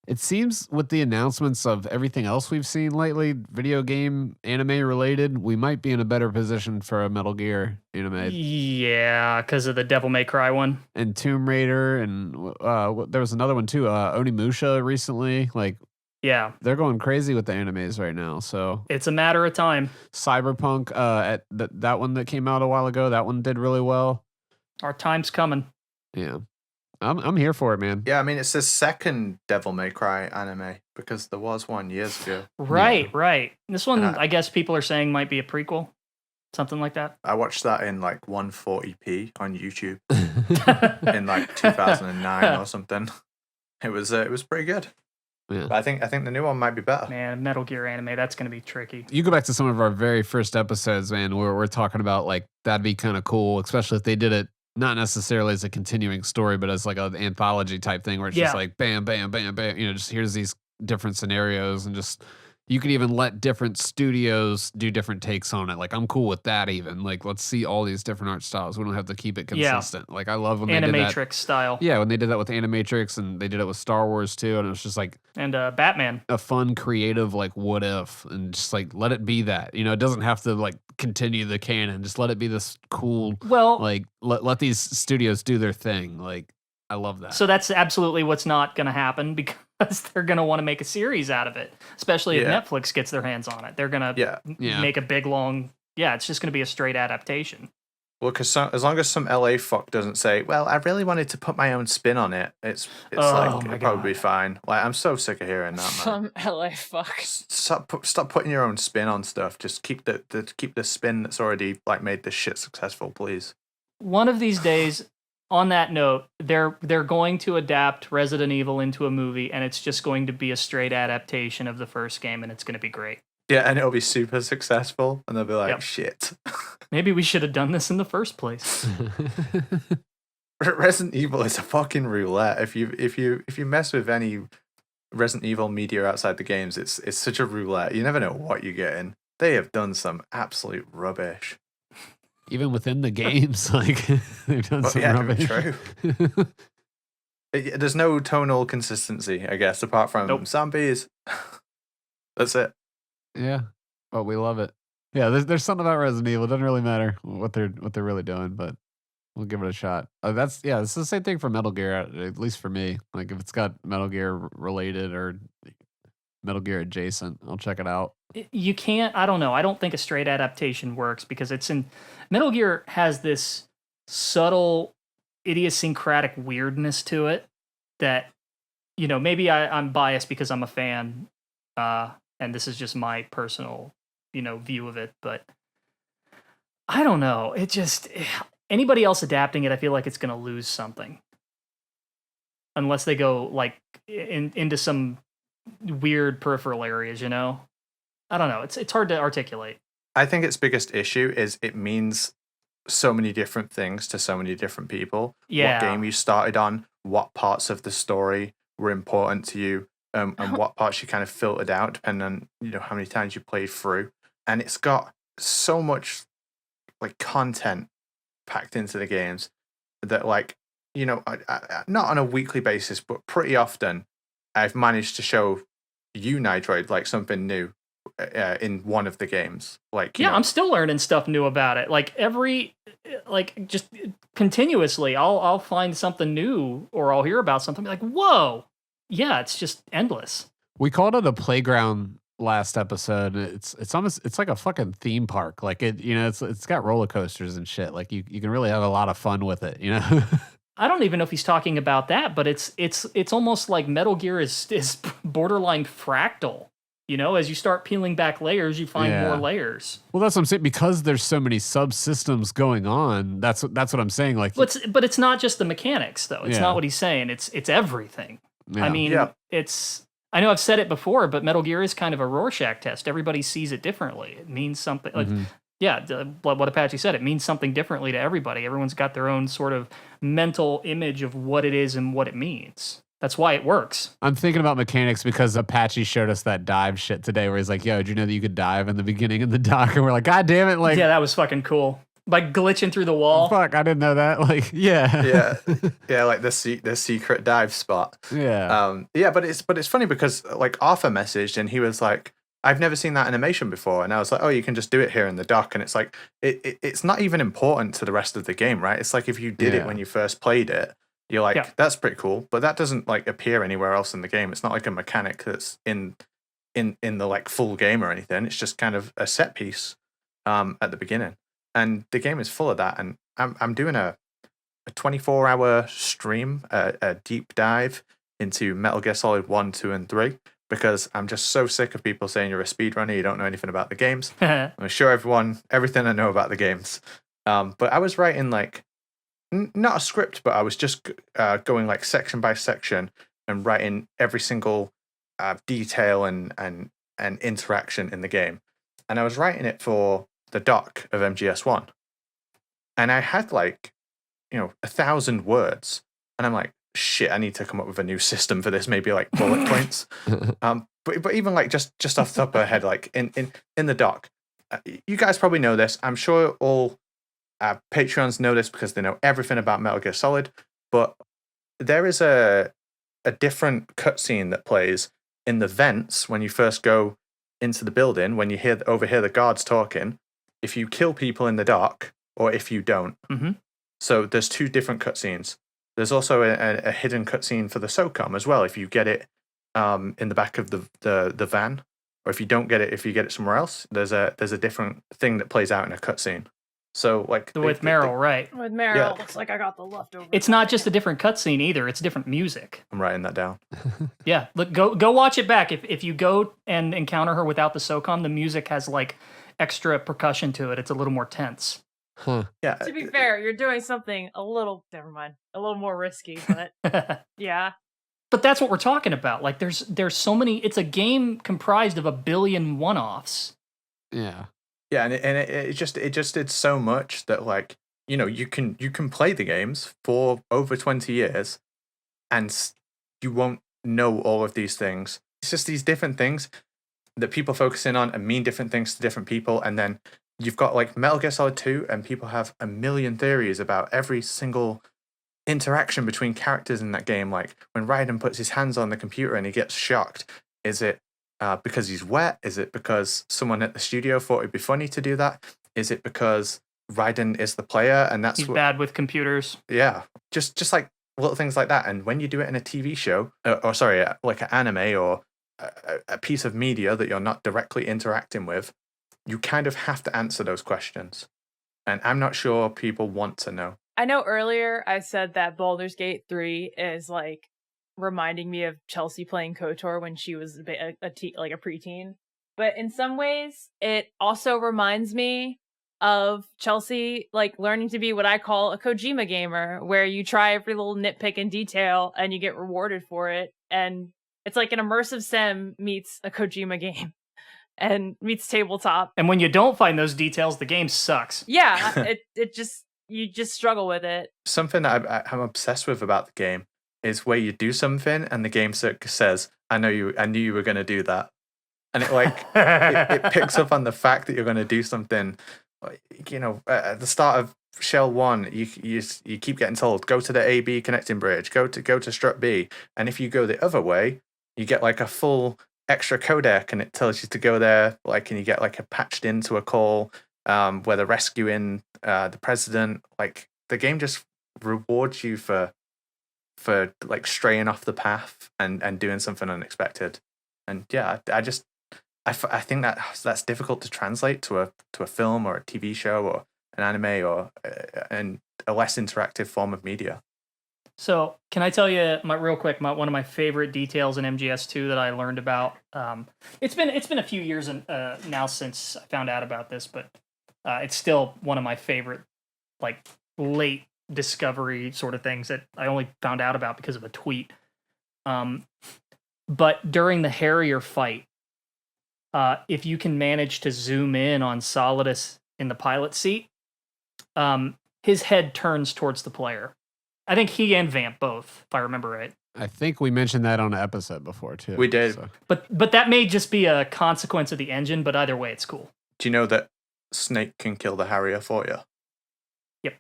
It seems with the announcements of everything else we've seen lately, video game anime related, we might be in a better position for a Metal Gear anime. Yeah, because of the Devil May Cry one. And Tomb Raider, and there was another one too, Onimusha recently. Like, Yeah, they're going crazy with the animes right now. So it's a matter of time. Cyberpunk, at that one that came out a while ago, that one did really well. Our time's coming. Yeah, I'm here for it, man. Yeah, I mean, it's the second Devil May Cry anime because there was one years ago. Right. This one, Uh, I guess people are saying might be a prequel, something like that. I watched that in like 140p on YouTube in like 2009 or something. It was pretty good. Yeah. But I think the new one might be better. Man, Metal Gear anime, that's going to be tricky. You go back to some of our very first episodes, man, where we're talking about like that'd be kind of cool, especially if they did it not necessarily as a continuing story, but as like an anthology type thing where it's just like bam, bam, bam, bam. Just here's these different scenarios, and just you could even let different studios do different takes on it. Like, I'm cool with that. Even like, let's see all these different art styles. We don't have to keep it consistent. Like, I love when they did that. Animatrix style. Yeah, when they did that with Animatrix, and they did it with Star Wars too, and it was just like And Batman. a fun, creative, like, what if, and just like let it be that. It doesn't have to like continue the canon. Just let it be this cool. Well, Like, let these studios do their thing. Like, I love that. so that's absolutely what's not going to happen because they're going to want to make a series out of it, especially if Yeah. Netflix gets their hands on it. They're going to Yeah. make a big, long... Yeah, it's just going to be a straight adaptation. Well, because as long as some LA fuck doesn't say, "Well, I really wanted to put my own spin on it," it's Oh like my it'll probably be God. fine. Like, I'm so sick of hearing that, man. Some LA fuck. Stop putting your own spin on stuff. Just keep the spin that's already like made this shit successful, please. One of these days, on that note, they're going to adapt Resident Evil into a movie, and it's just going to be a straight adaptation of the first game, and it's going to be great. Yeah, and it'll be super successful, and they'll be like, Yep. "Shit." Maybe we should have done this in the first place. Resident Evil is a fucking roulette. If you mess with any Resident Evil media outside the games, it's such a roulette. You never know what you're getting. They have done some absolute rubbish. Even within the games, like they've done But some yeah, rubbish. true. There's no tonal consistency, I guess, apart from Nope. zombies. That's it. Yeah, but we love it. Yeah, there's something about Resident Evil. It doesn't really matter what they're really doing, but we'll give it a shot. It's the same thing for Metal Gear, at least for me. Like, if it's got Metal Gear related or Metal Gear adjacent, I'll check it out. You can't... I don't know. I don't think a straight adaptation works because it's in... Metal Gear has this subtle idiosyncratic weirdness to it that, maybe I'm biased because I'm a fan, and this is just my personal, view of it, but I don't know. It just... Anybody else adapting it, I feel like it's going to lose something. Unless they go, like, into some weird peripheral areas, I don't know. It's hard to articulate. I think its biggest issue is it means so many different things to so many different people. Yeah. What game you started on, what parts of the story were important to you, and what parts you kind of filtered out depending on how many times you played through. And it's got so much like content packed into the games that like not on a weekly basis, but pretty often, I've managed to show you, Nitroid, like something new in one of the games. Like, I'm still learning stuff new about it. Like just continuously, I'll find something new, or I'll hear about something like, whoa, yeah, it's just endless. We called it a playground last episode. It's almost, it's like a fucking theme park. Like it's got roller coasters and shit. Like you can really have a lot of fun with it. I don't even know if he's talking about that, but it's almost like Metal Gear is borderline fractal. As you start peeling back layers, you find more layers. Well, that's what I'm saying. Because there's so many subsystems going on. That's what I'm saying. Like, but it's not just the mechanics, though. It's not what he's saying. It's everything. Yeah. I mean, I know I've said it before, but Metal Gear is kind of a Rorschach test. Everybody sees it differently. It means something. What Apache said, it means something differently to everybody. Everyone's got their own sort of mental image of what it is and what it means. That's why it works. I'm thinking about mechanics because Apache showed us that dive shit today where he's like, yo, did you know that you could dive in the beginning of the dock? And we're like, God damn it. Like, yeah, that was fucking cool. By glitching through the wall. Fuck, I didn't know that. Like, yeah. Yeah, like the secret dive spot. Yeah. But it's funny because like Arthur messaged and he was like, I've never seen that animation before. And I was like, oh, you can just do it here in the dock. And it's like, it's not even important to the rest of the game, right? It's like if you did it when you first played it, you're like, that's pretty cool. But that doesn't like appear anywhere else in the game. It's not like a mechanic that's in the like full game or anything. It's just kind of a set piece at the beginning. And the game is full of that. And I'm doing a 24-hour stream, a deep dive into Metal Gear Solid 1, 2, and 3. Because I'm just so sick of people saying you're a speedrunner, you don't know anything about the games. I'm gonna show everyone everything I know about the games. But I was writing like, not a script, but I was just going like section by section and writing every single detail and interaction in the game. And I was writing it for the doc of MGS1. And I had like, 1,000 words. And I'm like, shit, I need to come up with a new system for this, maybe like bullet points. But even like just off the top of my head, like in the doc, you guys probably know this. I'm sure all Patreons know this because they know everything about Metal Gear Solid. But there is a different cutscene that plays in the vents when you first go into the building, when you overhear the guards talking, if you kill people in the dock or if you don't. Mm-hmm. So there's two different cutscenes. There's also a hidden cutscene for the SOCOM as well. If you get it in the back of the van, or if you don't get it, if you get it somewhere else, there's a different thing that plays out in a cutscene. So like with Meryl, right? With Meryl, looks like I got the leftover. It's not just a different cutscene either; it's different music. I'm writing that down. Yeah, look, go watch it back. If you go and encounter her without the SOCOM, the music has like extra percussion to it. It's a little more tense. Huh. Yeah. To be fair, you're doing something a little more risky, but yeah. But that's what we're talking about. Like there's so many. It's a game comprised of 1 billion one-offs. Yeah. Yeah, and it just did so much that like you can play the games for over 20 years, and you won't know all of these things. It's just these different things that people focus in on and mean different things to different people, and then you've got like Metal Gear Solid 2, and people have a million theories about every single interaction between characters in that game. Like when Raiden puts his hands on the computer and he gets shocked, is it because he's wet? Is it because someone at the studio thought it'd be funny to do that? Is it because Raiden is the player and he's bad with computers? Yeah, just like little things like that. And when you do it in a TV show, like an anime or a piece of media that you're not directly interacting with, you kind of have to answer those questions. And I'm not sure people want to know. I know earlier I said that Baldur's Gate 3 is like reminding me of Chelsea playing KOTOR when she was a preteen. But in some ways, it also reminds me of Chelsea like learning to be what I call a Kojima gamer, where you try every little nitpick and detail and you get rewarded for it. And it's like an immersive sim meets a Kojima game. And meets tabletop. And when you don't find those details, the game sucks. Yeah, you just struggle with it. Something that I'm obsessed with about the game is where you do something and the game says, I knew you were going to do that. And it like, it picks up on the fact that you're going to do something, at the start of shell 1, you keep getting told go to the AB connecting bridge, go to strut B, and if you go the other way, you get like a full extra codec, and it tells you to go there, like, and you get like a patched into a call where they're rescuing the president. Like, the game just rewards you for like straying off the path and doing something unexpected. And yeah, I think that's difficult to translate to a film or a TV show or an anime or a less interactive form of media. So can I tell you real quick one of my favorite details in MGS2 that I learned about? It's been a few years now since I found out about this, but it's still one of my favorite, like, late discovery sort of things that I only found out about because of a tweet. But during the Harrier fight, if you can manage to zoom in on Solidus in the pilot seat, his head turns towards the player. I think he and Vamp both, if I remember right. I think we mentioned that on an episode before too. We did. So. But that may just be a consequence of the engine, but either way, it's cool. Do you know that Snake can kill the Harrier for you? Yep.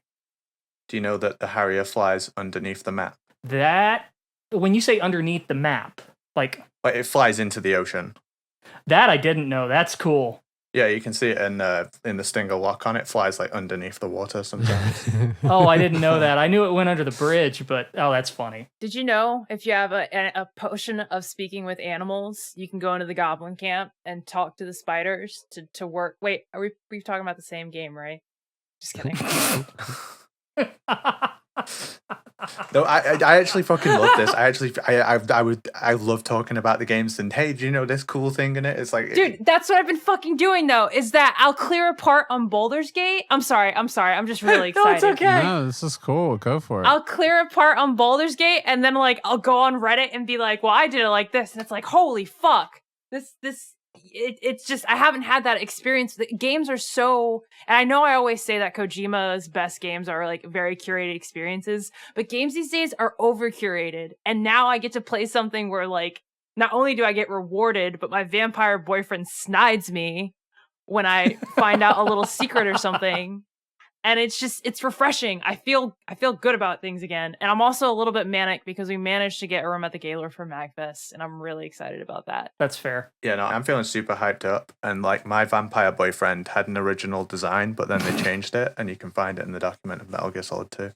Do you know that the Harrier flies underneath the map? That, when you say underneath the map, like it flies into the ocean. That I didn't know. That's cool. Yeah, you can see it in the Stinger lock on. It flies like underneath the water sometimes. Oh, I didn't know that. I knew it went under the bridge, but that's funny. Did you know if you have a potion of speaking with animals, you can go into the goblin camp and talk to the spiders to work? Wait, are we talking about the same game, right? Just kidding. No, I actually fucking love this. I love talking about the games and, hey, do you know this cool thing in it? It's like, dude, that's what I've been fucking doing though, is that I'll clear a part on Baldur's Gate. I'm sorry. I'm just really excited. No, it's okay. No, this is cool. Go for it. I'll clear a part on Baldur's Gate and then like I'll go on Reddit and be like, well, I did it like this, and it's like, holy fuck. It's just, I haven't had that experience. The games are so, and I know I always say that Kojima's best games are like very curated experiences, but games these days are over curated. And now I get to play something where like, not only do I get rewarded, but my vampire boyfriend snides me when I find out a little secret or something. And it's refreshing. I feel good about things again. And I'm also a little bit manic because we managed to get a room at the Gaylor for MagFest, and I'm really excited about that. That's fair. Yeah, no, I'm feeling super hyped up. And like, my vampire boyfriend had an original design, but then they changed it, and you can find it in the document of Metal Gear Solid 2.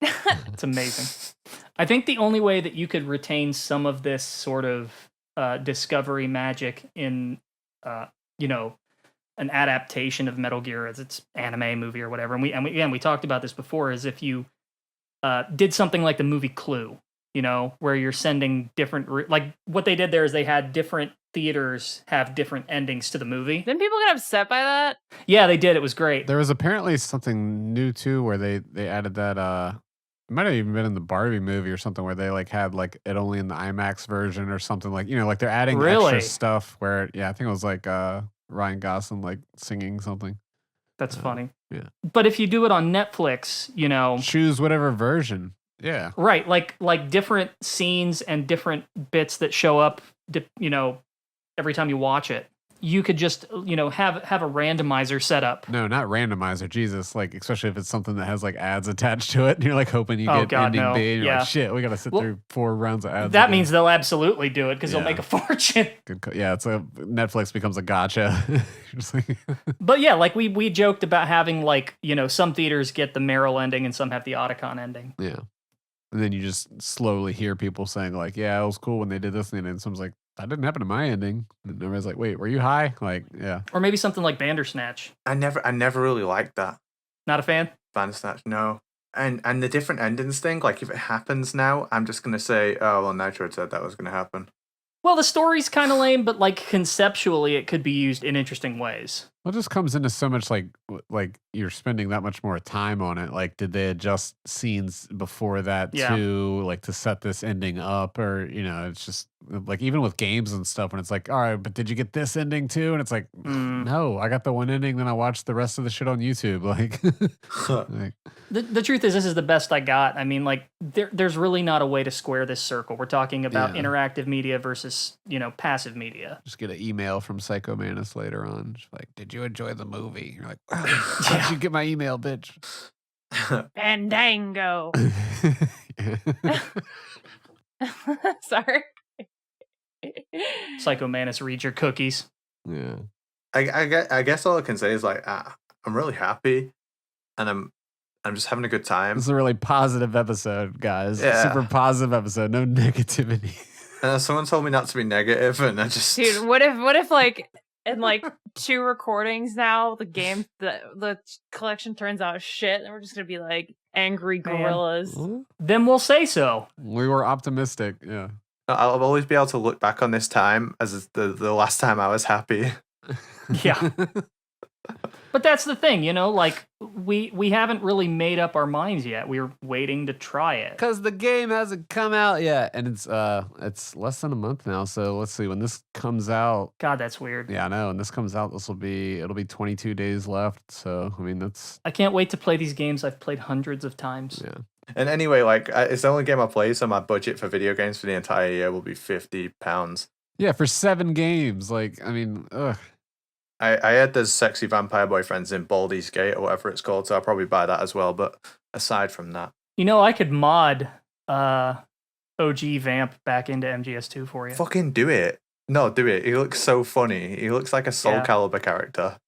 It's amazing. I think the only way that you could retain some of this sort of discovery magic in, an adaptation of Metal Gear as its anime movie or whatever, and we talked about this before, is if you did something like the movie Clue, where you're sending different, like what they did there is they had different theaters have different endings to the movie. Didn't people get upset by that? Yeah, they did. It was great. There was apparently something new too, where they added that. It might have even been in the Barbie movie or something, where they like had like it only in the IMAX version or something, like like they're adding extra stuff. Where I think it was like Ryan Gosling like singing something. That's funny. Yeah. But if you do it on Netflix, choose whatever version. Yeah. Right, like different scenes and different bits that show up, every time you watch it. You could just, have a randomizer set up. No, not randomizer. Jesus, like especially if it's something that has like ads attached to it, and you're like hoping you get ending B, and you're like, shit, we got to sit through 4 rounds of ads. That means they'll absolutely do it because they'll make a fortune. Good. Yeah, it's Netflix becomes a gotcha. But yeah, like we joked about having like some theaters get the Meryl ending and some have the Otacon ending. Yeah, and then you just slowly hear people saying like, yeah, it was cool when they did this, and then someone's like, that didn't happen to my ending. And everybody's like, wait, were you high? Like, yeah. Or maybe something like Bandersnatch. I never really liked that. Not a fan? Bandersnatch, no. And the different endings thing, like if it happens now, I'm just gonna say, oh well, Nitro had said that was gonna happen. Well, the story's kind of lame, but like conceptually, it could be used in interesting ways. Well, it just comes into so much like you're spending that much more time on it. Like, did they adjust scenes before that too, like to set this ending up, or it's just like even with games and stuff when it's like, all right, but did you get this ending too? And it's like, no, I got the one ending, then I watched the rest of the shit on YouTube. Like, the truth is, this is the best I got. I mean, like there's really not a way to square this circle. We're talking about interactive media versus passive media. Just get an email from Psycho Mantis later on, just like, did you enjoy the movie? You're like, how'd you get my email, bitch? Fandango. Sorry. Psycho Mantis, read your cookies. Yeah. I guess all I can say is like I'm really happy, and I'm just having a good time. This is a really positive episode, guys. Yeah. Super positive episode. No negativity. And someone told me not to be negative, and I just Dude, what if like in like 2 recordings now the collection turns out shit and we're just gonna be like angry gorillas. Then we'll say so. We were optimistic. Yeah. I'll always be able to look back on this time as the last time I was happy. Yeah. But that's the thing, you know, like we haven't really made up our minds yet. We're waiting to try it. Because the game hasn't come out yet, and it's less than a month now. So let's see when this comes out. God, that's weird. Yeah, I know. When this comes out, it'll be 22 days left. So I mean, that's I can't wait to play these games I've played hundreds of times. yeah. And anyway, like it's the only game I play, so my budget for video games for the entire year will be £50. Yeah, for 7 games. Like, I mean, ugh. I had those sexy vampire boyfriends in Baldur's Gate or whatever it's called, so I'll probably buy that as well. But aside from that, You know, I could mod OG Vamp back into MGS2 for you. fucking do it. No, do it. He looks so funny. He looks like a Soul Yeah. Calibur character.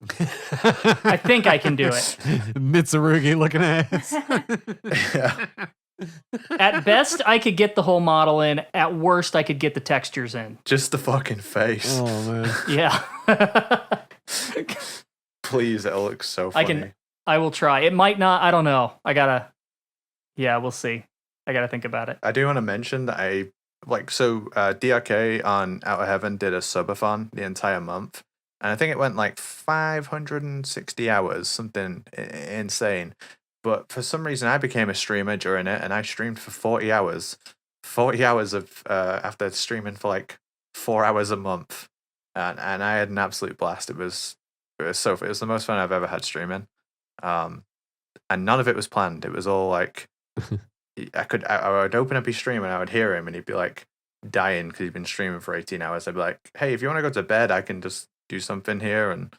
I think I can do it. Mitsurugi looking ass. Yeah. At best, I could get the whole model in. At worst, I could get the textures in. Just the fucking face. Oh man. Yeah. Please, it looks so funny. I will try. It might not. I don't know. Yeah, we'll see. I gotta think about it. I do want to mention that DRK on Out of Heaven did a subathon the entire month, and I think it went like 560 hours, something insane. But for some reason, I became a streamer during it, and I streamed for 40 hours. 40 hours of after streaming for like 4 hours a month, and I had an absolute blast. It was the most fun I've ever had streaming, and none of it was planned. It was all like I would open up his stream and I would hear him, and he'd be like dying because he'd been streaming for 18 hours. I'd be like, hey, if you want to go to bed, I can just do something here. And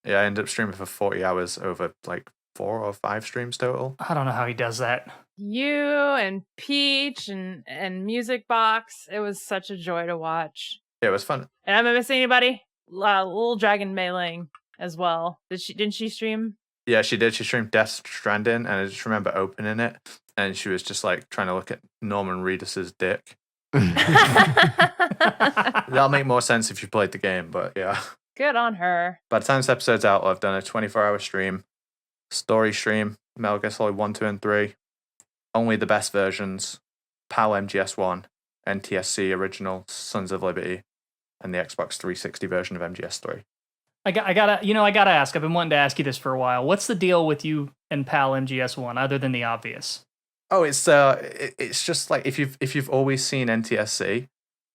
yeah, I ended up streaming for 40 hours over like 4 or 5 streams total. I don't know how he does that. You and Peach and Music Box. It was such a joy to watch. Yeah, it was fun. And am I missing anybody? Little Dragon Mailing as well. Didn't she stream? Yeah, she did. She streamed Death Stranding, and I just remember opening it, and she was just like trying to look at Norman Reedus's dick. That'll make more sense if you played the game, but yeah. Good on her. By the time this episode's out, I've done a 24-hour stream, story stream, Metal Gear Solid 1, 2, and 3, only the best versions, PAL MGS1, NTSC Original, Sons of Liberty, and the Xbox 360 version of MGS3. I gotta ask. I've been wanting to ask you this for a while. What's the deal with you and PAL MGS1, other than the obvious? Oh, it's just like if you've always seen NTSC,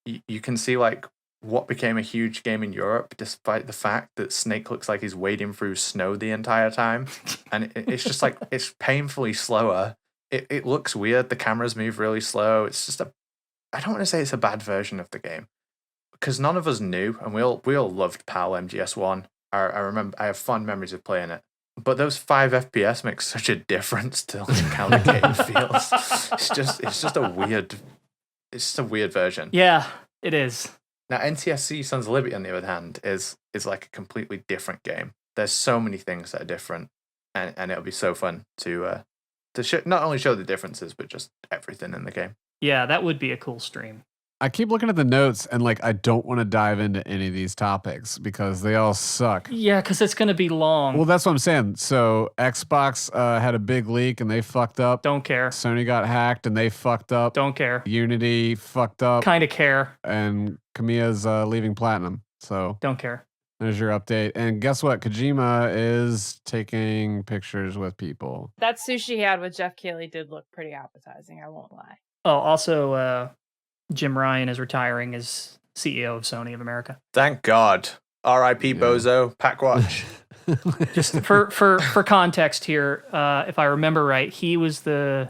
you can see like what became a huge game in Europe, despite the fact that Snake looks like he's wading through snow the entire time, and it's just like it's painfully slower. It looks weird. The cameras move really slow. It's just I don't want to say it's a bad version of the game, because none of us knew, and we all loved PAL MGS1. I remember I have fond memories of playing it. But those 5 FPS make such a difference to how the game feels. It's just a weird version. Yeah, it is. Now NTSC Sons of Liberty, on the other hand, is like a completely different game. There's so many things that are different, and it'll be so fun to not only show the differences, but just everything in the game. Yeah, that would be a cool stream. I keep looking at the notes and like I don't want to dive into any of these topics because they all suck. Yeah, because it's going to be long. Well, that's what I'm saying. So Xbox had a big leak and they fucked up. Don't care. Sony got hacked and they fucked up. Don't care. Unity fucked up. Kind of care. And Kamiya's leaving Platinum. So don't care. There's your update. And guess what? Kojima is taking pictures with people. That sushi he had with Jeff Keighley did look pretty appetizing, I won't lie. Oh, also, Jim Ryan is retiring as CEO of Sony of America. Thank God. R.I.P. Bozo. Pack watch. Just for context here, if I remember right, he was the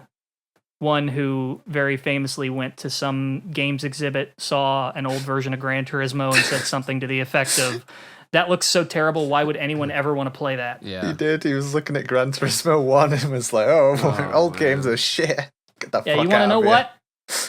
one who very famously went to some games exhibit, saw an old version of Gran Turismo, and said something to the effect of, that looks so terrible. Why would anyone ever want to play that? He Yeah. did. He was looking at Gran Turismo 1 and was like, oh old man. games are shit. Get the Yeah, fuck you want to out know of here." what?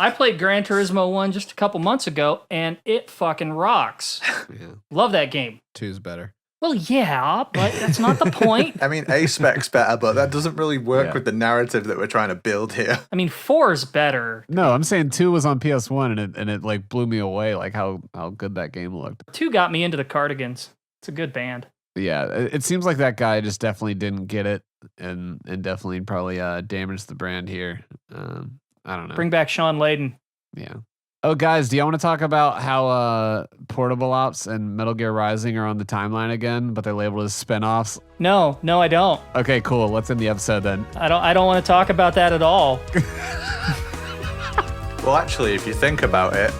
I played Gran Turismo 1 just a couple months ago, and it fucking rocks. Yeah. Love that game. 2's better. Well, yeah, but that's not the point. I mean, A spec's better, but that doesn't really work Yeah. with the narrative that we're trying to build here. I mean, 4's better. No, I'm saying 2 was on PS1 and it like blew me away, like how good that game looked. 2 got me into the Cardigans. It's a good band. Yeah, it seems like that guy just definitely didn't get it and definitely probably damaged the brand here. I don't know. Bring back Sean Layden. Yeah. Oh, guys, do y'all want to talk about how Portable Ops and Metal Gear Rising are on the timeline again, but they're labeled as spinoffs? No, I don't. Okay, cool. Let's end the episode then. I don't want to talk about that at all. Well, actually, if you think about it,